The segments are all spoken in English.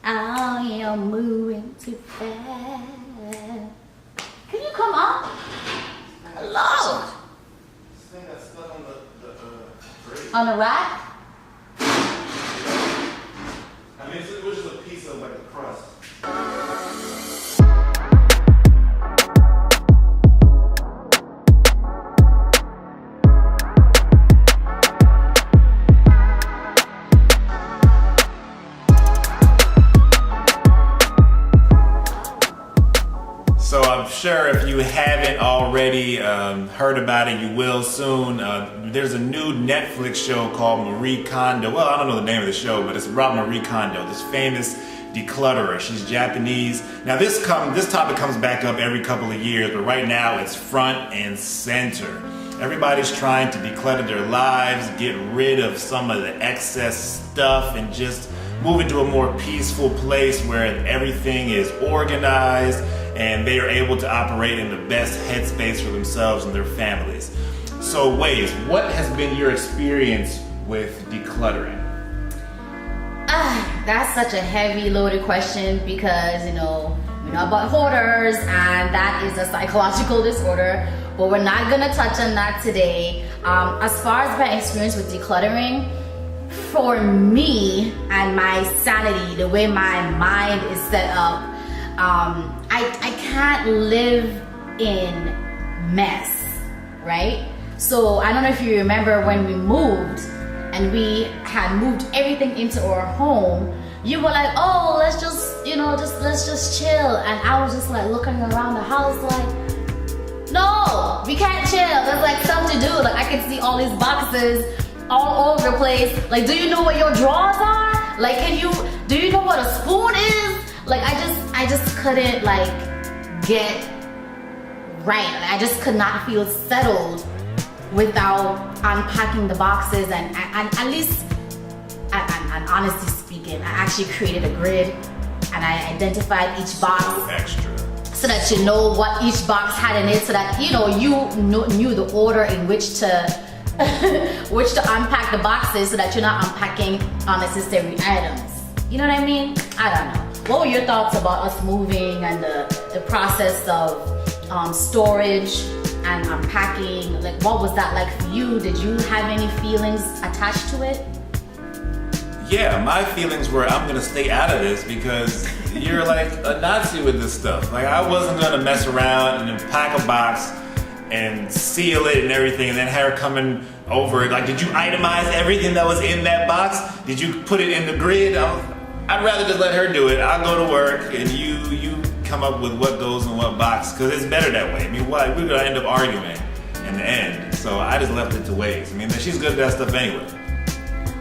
I am moving too fast. Can you come up? Hello. This thing that's stuck on the grate. On the rack? I mean, it was just a piece of like the crust. So I'm sure if you haven't already heard about it, you will soon. There's a new Netflix show called Marie Kondo. Well, I don't know the name of the show, but it's about Marie Kondo, this famous declutterer. She's Japanese. Now this topic comes back up every couple of years, but right now it's front and center. Everybody's trying to declutter their lives, get rid of some of the excess stuff, and just move into a more peaceful place where everything is organized and they are able to operate in the best headspace for themselves and their families. So Waze, what has been your experience with decluttering? That's such a heavy loaded question because, we know about hoarders and that is a psychological disorder, but we're not gonna touch on that today. As far as my experience with decluttering, for me and my sanity, the way my mind is set up, I can't live in mess, right? So I don't know if you remember when we moved and we had moved everything into our home, you were like, oh, let's just chill. And I was just like looking around the house like, no, we can't chill. There's like stuff to do. Like I can see all these boxes all over the place. Like, do you know what your drawers are? Like, do you know what a spoon is? Like, I just couldn't like get right. I just could not feel settled without unpacking the boxes and at least, and honestly speaking, I actually created a grid and I identified each box. So extra. So that you know what each box had in it, so that you knew the order in which to unpack the boxes, so that you're not unpacking unnecessary items. You know what I mean? I don't know. What were your thoughts about us moving and the process of storage and unpacking? Like, what was that like for you? Did you have any feelings attached to it? Yeah, my feelings were I'm gonna stay out of this because you're like a Nazi with this stuff. Like I wasn't gonna mess around and pack a box and seal it and everything and then have her coming over. Like, did you itemize everything that was in that box? Did you put it in the grid? I'd rather just let her do it. I'll go to work and you come up with what goes in what box, because it's better that way. I mean, why? We're gonna end up arguing in the end. So I just left it to Waze. I mean, she's good at that stuff anyway.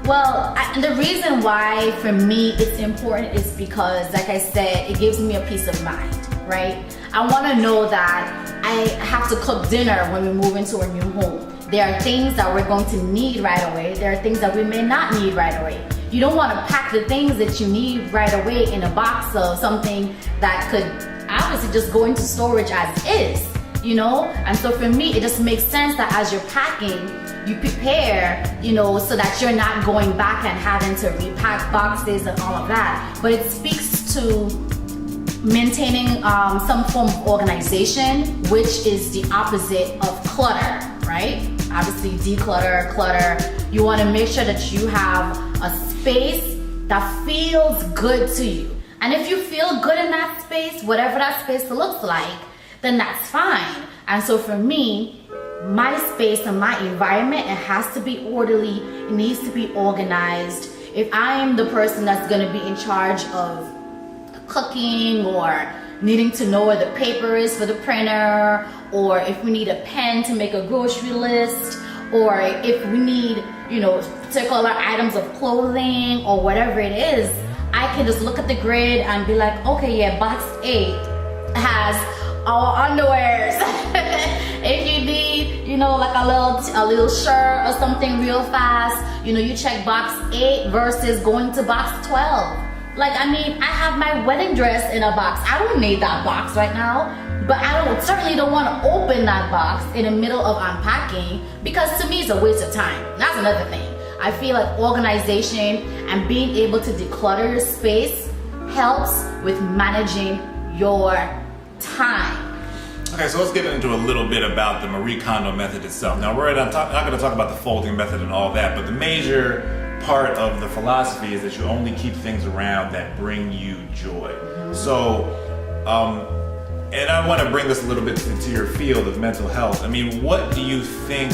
Well, the reason why for me it's important is because, like I said, it gives me a peace of mind, right? I want to know that I have to cook dinner when we move into a new home. There are things that we're going to need right away. There are things that we may not need right away. You don't want to pack the things that you need right away in a box of something that could obviously just go into storage as is, And so for me, it just makes sense that as you're packing, you prepare, so that you're not going back and having to repack boxes and all of that. But it speaks to maintaining some form of organization, which is the opposite of clutter, right? Obviously, declutter, clutter. You want to make sure that you have a space that feels good to you. And if you feel good in that space, whatever that space looks like, then that's fine. And so for me, my space and my environment, it has to be orderly, it needs to be organized. If I am the person that's gonna be in charge of cooking or needing to know where the paper is for the printer, or if we need a pen to make a grocery list, or if we need, particular items of clothing or whatever it is, I can just look at the grid and be like, okay, yeah, box 8 has our underwears. If you need, like a little shirt or something real fast, you check box 8 versus going to box 12. Like, I mean, I have my wedding dress in a box. I don't need that box right now, but I certainly don't want to open that box in the middle of unpacking, because to me it's a waste of time. That's another thing. I feel like organization and being able to declutter your space helps with managing your time. Okay, so let's get into a little bit about the Marie Kondo method itself. Now, we're not going to talk about the folding method and all that, but the major part of the philosophy is that you only keep things around that bring you joy. So, and I want to bring this a little bit to your field of mental health. I mean, what do you think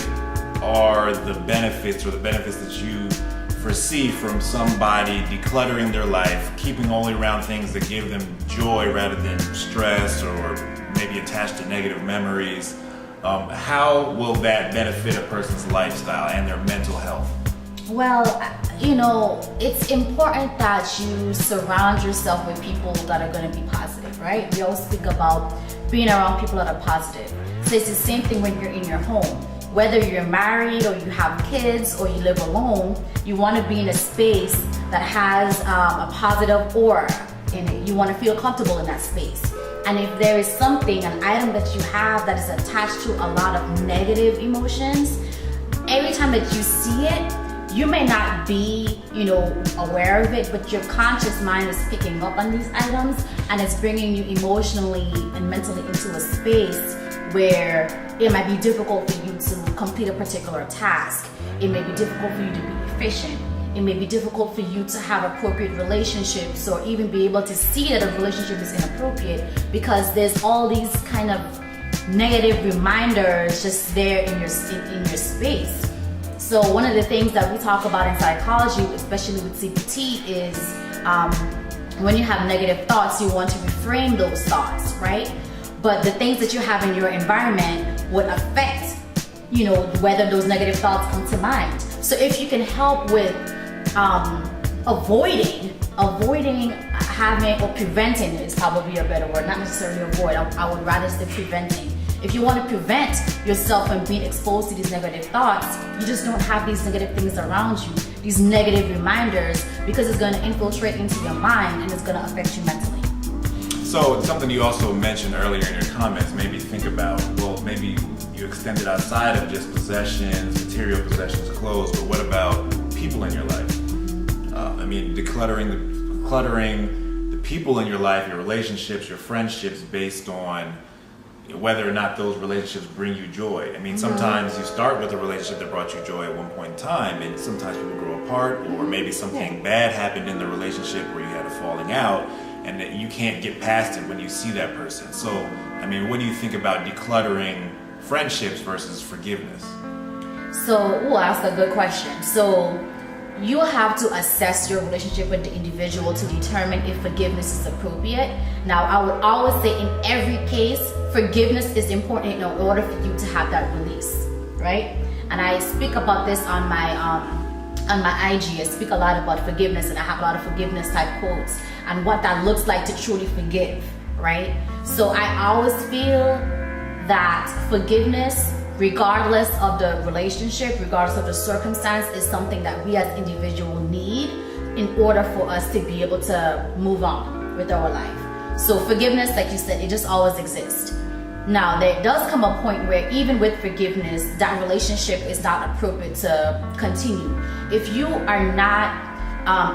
are the benefits that you foresee from somebody decluttering their life, keeping only around things that give them joy rather than stress or maybe attached to negative memories? How will that benefit a person's lifestyle and their mental health? Well, it's important that you surround yourself with people that are going to be positive, right? We always speak about being around people that are positive. So it's the same thing when you're in your home. Whether you're married or you have kids or you live alone, you want to be in a space that has a positive aura in it. You want to feel comfortable in that space. And if there is something, an item that you have that is attached to a lot of negative emotions, every time that you see it, you may not be, aware of it, but your conscious mind is picking up on these items and it's bringing you emotionally and mentally into a space where it might be difficult for you to complete a particular task. It may be difficult for you to be efficient. It may be difficult for you to have appropriate relationships or even be able to see that a relationship is inappropriate because there's all these kind of negative reminders just there in your space. So one of the things that we talk about in psychology, especially with CBT, is when you have negative thoughts, you want to reframe those thoughts, right? But the things that you have in your environment would affect, whether those negative thoughts come to mind. So if you can help with avoiding having, or preventing is probably a better word, not necessarily avoid, I would rather say preventing. If you want to prevent yourself from being exposed to these negative thoughts, you just don't have these negative things around you, these negative reminders, because it's going to infiltrate into your mind and it's going to affect you mentally. So something you also mentioned earlier in your comments made me think about, well, maybe you extended outside of just possessions, material possessions, clothes, but what about people in your life? Decluttering the people in your life, your relationships, your friendships, based on whether or not those relationships bring you joy. Sometimes you start with a relationship that brought you joy at one point in time, and sometimes people grow apart, or maybe something bad happened in the relationship where you had a falling out, and that you can't get past it when you see that person. So, what do you think about decluttering friendships versus forgiveness? So, that's a good question. So, you have to assess your relationship with the individual to determine if forgiveness is appropriate. Now, I would always say in every case, forgiveness is important in order for you to have that release, right? And I speak about this on my IG. I speak a lot about forgiveness, and I have a lot of forgiveness type quotes and what that looks like to truly forgive, right? So I always feel that forgiveness, regardless of the relationship, regardless of the circumstance, is something that we as individuals need in order for us to be able to move on with our life. So forgiveness, like you said, it just always exists. Now, there does come a point where even with forgiveness, that relationship is not appropriate to continue. If you are not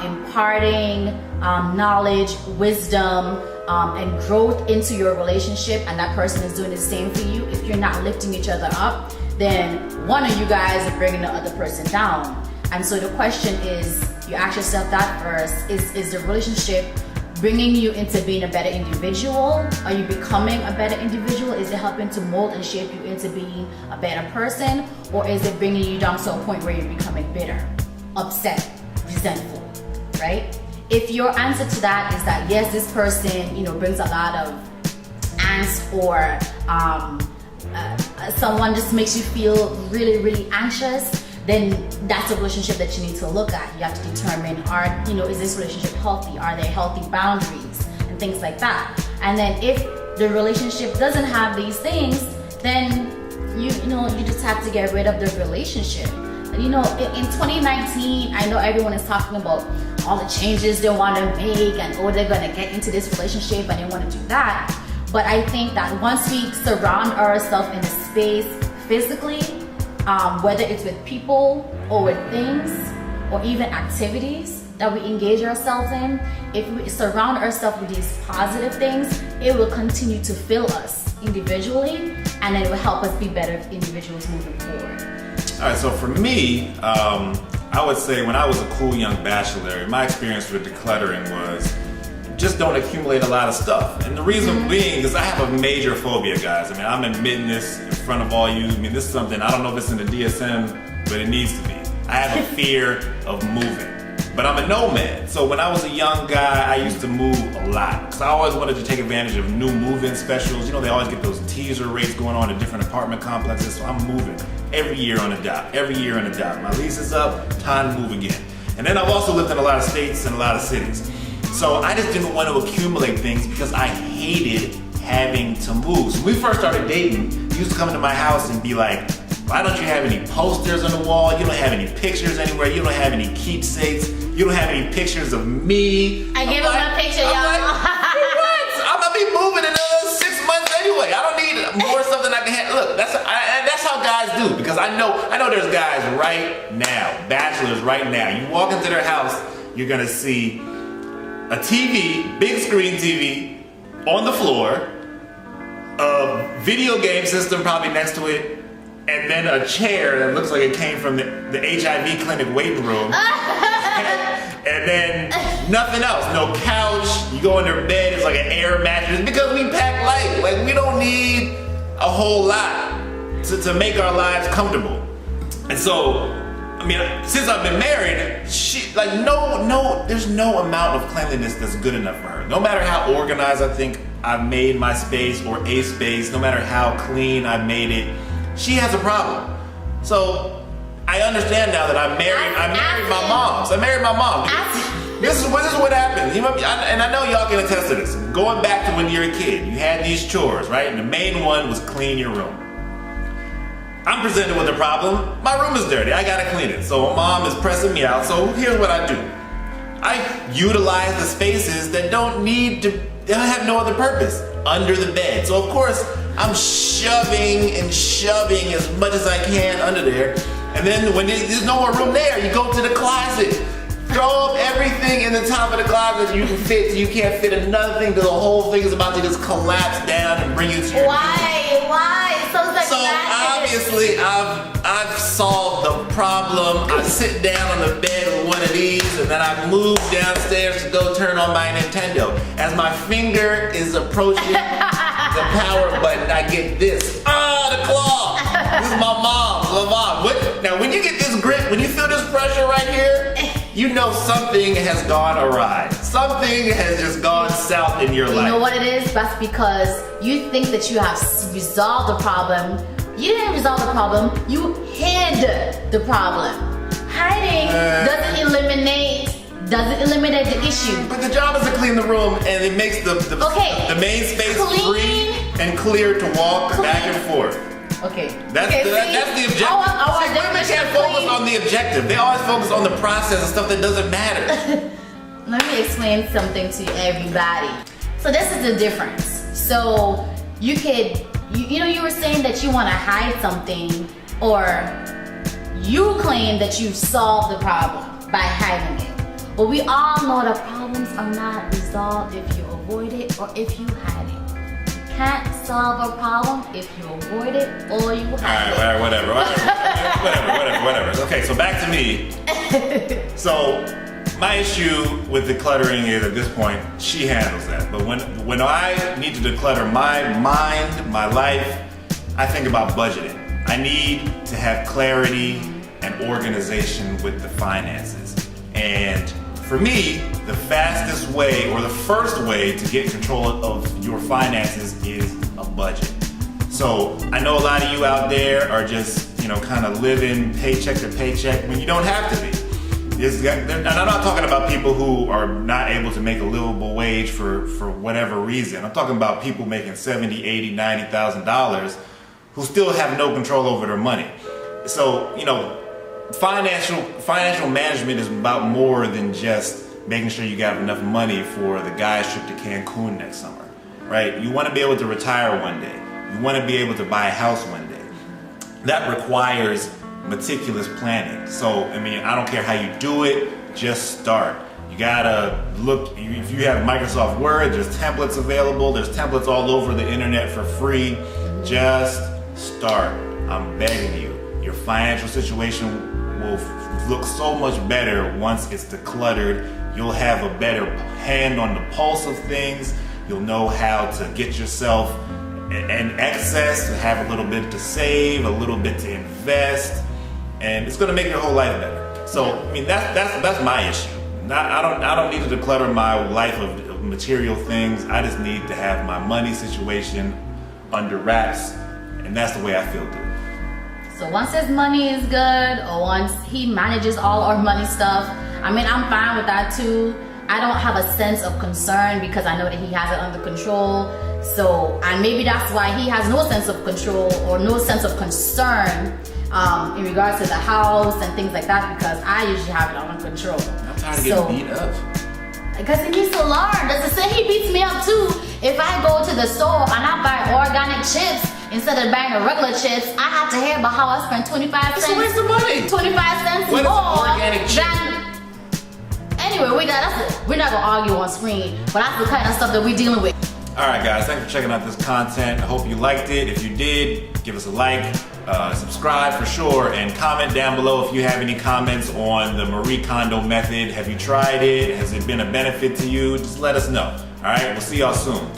imparting knowledge, wisdom, and growth into your relationship, and that person is doing the same for you, if you're not lifting each other up, then one of you guys are bringing the other person down. And so the question is, you ask yourself that first, is the relationship bringing you into being a better individual? Are you becoming a better individual? Is it helping to mold and shape you into being a better person? Or is it bringing you down to a point where you're becoming bitter, upset, resentful, right? If your answer to that is that yes, this person, brings a lot of angst, or someone just makes you feel really, really anxious, then that's a relationship that you need to look at. You have to determine, is this relationship healthy? Are there healthy boundaries and things like that? And then if the relationship doesn't have these things, then you just have to get rid of the relationship. In 2019, I know everyone is talking about all the changes they want to make, and they're going to get into this relationship and they want to do that. But I think that once we surround ourselves in a space physically, whether it's with people or with things or even activities that we engage ourselves in, if we surround ourselves with these positive things, it will continue to fill us individually, and it will help us be better individuals moving forward. All right, so for me, I would say when I was a cool young bachelor, my experience with decluttering was just don't accumulate a lot of stuff. And the reason being is I have a major phobia, guys. I mean, I'm admitting this in front of all you. I mean, this is something, I don't know if it's in the DSM, but it needs to be. I have a fear of moving. But I'm a nomad. So when I was a young guy, I used to move a lot. Because I always wanted to take advantage of new move-in specials. You know, they always get those teaser rates going on in different apartment complexes. So I'm moving every year on a dot, every year on a dot. My lease is up, time to move again. And then I've also lived in a lot of states and a lot of cities. So I just didn't want to accumulate things because I hated having to move. So when we first started dating, you used to come into my house and be like, why don't you have any posters on the wall? You don't have any pictures anywhere. You don't have any keepsakes. You don't have any pictures of me. I gave him a picture, y'all. What? I'm gonna be moving in another 6 months anyway. I don't need more stuff than I can handle. Look, that's how guys do. Because I know there's guys right now, bachelors right now. You walk into their house, you're gonna see a TV, big screen TV, on the floor, a video game system probably next to it, and then a chair that looks like it came from the HIV clinic waiting room. And then nothing else. No couch. You go in their bed, it's like an air mattress because we pack light. Like, we don't need a whole lot to make our lives comfortable. And so, I mean, since I've been married, there's no amount of cleanliness that's good enough for her. No matter how organized I think I've made my space or a space, no matter how clean I've made it, she has a problem. So I understand now that I married my mom. So I married my mom. This is what happens. And I know y'all can attest to this. Going back to when you're a kid, you had these chores, right? And the main one was clean your room. I'm presented with a problem. My room is dirty. I gotta clean it. So my mom is pressing me out. So here's what I do. I utilize the spaces that don't have no other purpose under the bed. So of course, I'm shoving as much as I can under there. And then when there's no more room there, you go to the closet. Throw up everything in the top of the closet you can fit so you can't fit another thing because the whole thing is about to just collapse down and bring you to your knees. Why? It sounds like so obviously I've solved the problem. I sit down on the bed with one of these and then I move downstairs to go turn on my Nintendo. As my finger is approaching the power button, I get this. The claw. This is my mom's. Now when you get this grip, when you feel this pressure right here, you know something has gone awry. Something has just gone south in your life. You know what it is? That's because you think that you have resolved the problem. You didn't resolve the problem. You hid the problem. Hiding doesn't eliminate the issue. But the job is to clean the room, and it makes the main space free and clear to walk back and forth. Okay. That's the objective. Women can't focus on the objective. They always focus on the process and stuff that doesn't matter. Let me explain something to everybody. So this is the difference. So you could, you were saying that you want to hide something, or you claim that you solved the problem by hiding it. But we all know that problems are not resolved if you avoid it or if you hide it. Can't solve a problem if you avoid it or you hide it. Alright, whatever. Okay, so back to me. So my issue with decluttering is at this point, she handles that. But when I need to declutter my mind, my life, I think about budgeting. I need to have clarity and organization with the finances. And for me, the fastest way or the first way to get control of your finances is a budget. So I know a lot of you out there are just, kind of living paycheck to paycheck when you don't have to be. And I'm not talking about people who are not able to make a livable wage for whatever reason. I'm talking about people making $70,000, $80,000, $90,000 who still have no control over their money. So, financial management is about more than just making sure you got enough money for the guys trip to Cancun next summer, right? You want to be able to retire one day. You want to be able to buy a house one day. That requires meticulous planning. So, I don't care how you do it, just start. You gotta look, if you have Microsoft Word, there's templates available. There's templates all over the internet for free. Just start. I'm begging you. Your financial situation will look so much better once it's decluttered. You'll have a better hand on the pulse of things. You'll know how to get yourself an excess, to have a little bit to save, a little bit to invest, and it's gonna make your whole life better. So, I mean, that's my issue. I don't need to declutter my life of material things. I just need to have my money situation under wraps, and that's the way I feel good. So once his money is good, or once he manages all our money stuff, I mean, I'm fine with that too. I don't have a sense of concern because I know that he has it under control. So, and maybe that's why he has no sense of control or no sense of concern in regards to the house and things like that, because I usually have it under control. I'm tired of getting beat up. Because he needs to learn. That's the same, he beats me up too. If I go to the store and I buy organic chips, instead of buying the regular chips, I have to hear about how I spent 25 cents. It's a waste of money. 25 cents What is more organic chip? Anyway, we're not gonna argue on screen, but that's the kind of stuff that we're dealing with. All right, guys, thanks for checking out this content. I hope you liked it. If you did, give us a like, subscribe for sure, and comment down below if you have any comments on the Marie Kondo method. Have you tried it? Has it been a benefit to you? Just let us know. All right, we'll see y'all soon.